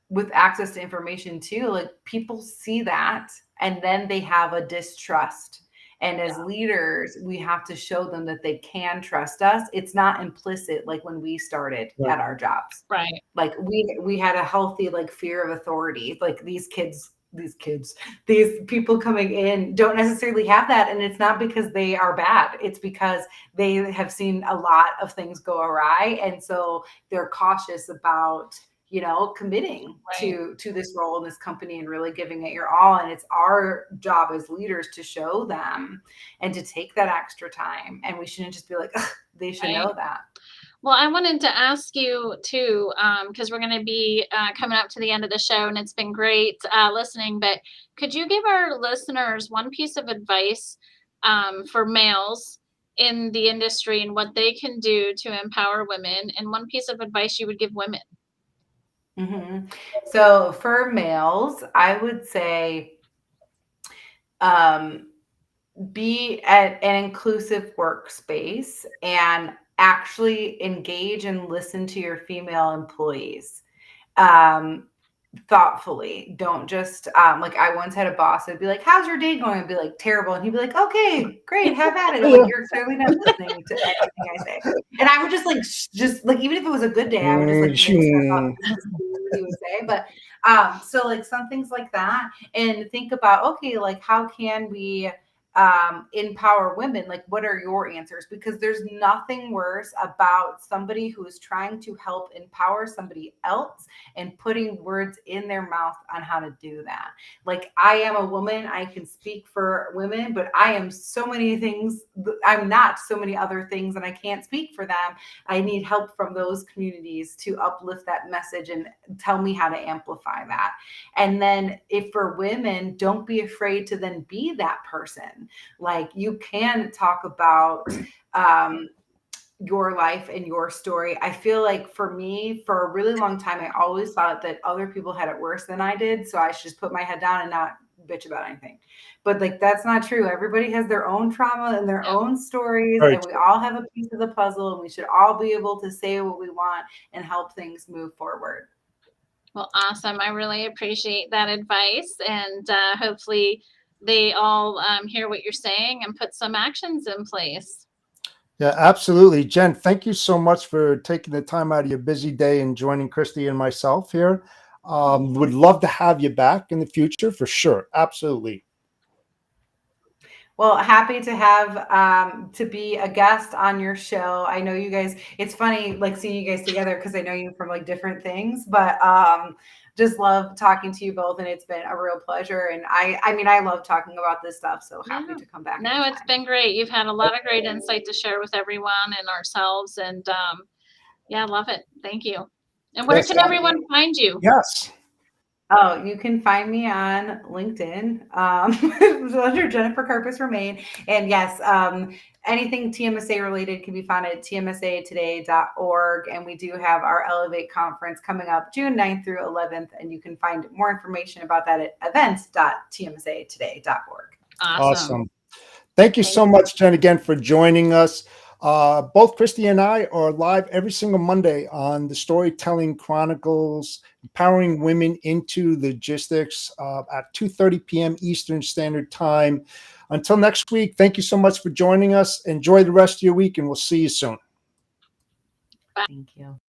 with access to information too, like people see that and then they have a distrust. And as leaders, we have to show them that they can trust us. It's not implicit like when we started at our jobs. Right. Like we had a healthy like fear of authority. Like these people coming in don't necessarily have that. And it's not because they are bad. It's because they have seen a lot of things go awry. And so they're cautious about committing to this role in this company and really giving it your all. And it's our job as leaders to show them and to take that extra time. And we shouldn't just be like, they should know that. Well, I wanted to ask you too, because we're going to be coming up to the end of the show, and it's been great listening. But could you give our listeners one piece of advice for males in the industry and what they can do to empower women, and one piece of advice you would give women? Mm-hmm. So for males, I would say be at an inclusive workspace and actually engage and listen to your female employees thoughtfully. Don't just like, I once had a boss that'd be like, how's your day going? I'd be like, terrible. And he'd be like, okay, great, have at it. I'm like, you're clearly not listening to everything I say. And I would just like even if it was a good day, I would just like make stuff up. He would say. But so like some things like that, and think about, okay, like how can we empower women? Like, what are your answers? Because there's nothing worse about somebody who is trying to help empower somebody else and putting words in their mouth on how to do that. Like, I am a woman, I can speak for women, but I am so many things. I'm not so many other things, and I can't speak for them. I need help from those communities to uplift that message and tell me how to amplify that. And then if for women, don't be afraid to then be that person. Like, you can talk about your life and your story. I feel like for me, for a really long time, I always thought that other people had it worse than I did. So I should just put my head down and not bitch about anything. But like, that's not true. Everybody has their own trauma and their own stories, and we all have a piece of the puzzle, and we should all be able to say what we want and help things move forward. Well, awesome. I really appreciate that advice, and hopefully they all hear what you're saying and put some actions in place. Yeah, absolutely. Jen, thank you so much for taking the time out of your busy day and joining Christy and myself here. Would love to have you back in the future for sure. Absolutely. Well, happy to have to be a guest on your show. I know you guys, it's funny like seeing you guys together because I know you from like different things, but just love talking to you both, and it's been a real pleasure. And I mean, I love talking about this stuff, so happy to come back. No, it's been great. You've had a lot of great insight to share with everyone and ourselves, and yeah, love it. Thank you. And where can everyone find you? Yes. Oh, you can find me on LinkedIn under Jennifer Karpus Romain. And yes, anything TMSA related can be found at tmsatoday.org. And we do have our Elevate conference coming up June 9th through 11th. And you can find more information about that at events.tmsatoday.org. Awesome. Thank you so much, Jen, again for joining us. Both Christy and I are live every single Monday on the Storytelling Chronicles, empowering women into logistics at 2:30 p.m. Eastern Standard Time. Until next week, thank you so much for joining us. Enjoy the rest of your week, and we'll see you soon. Thank you.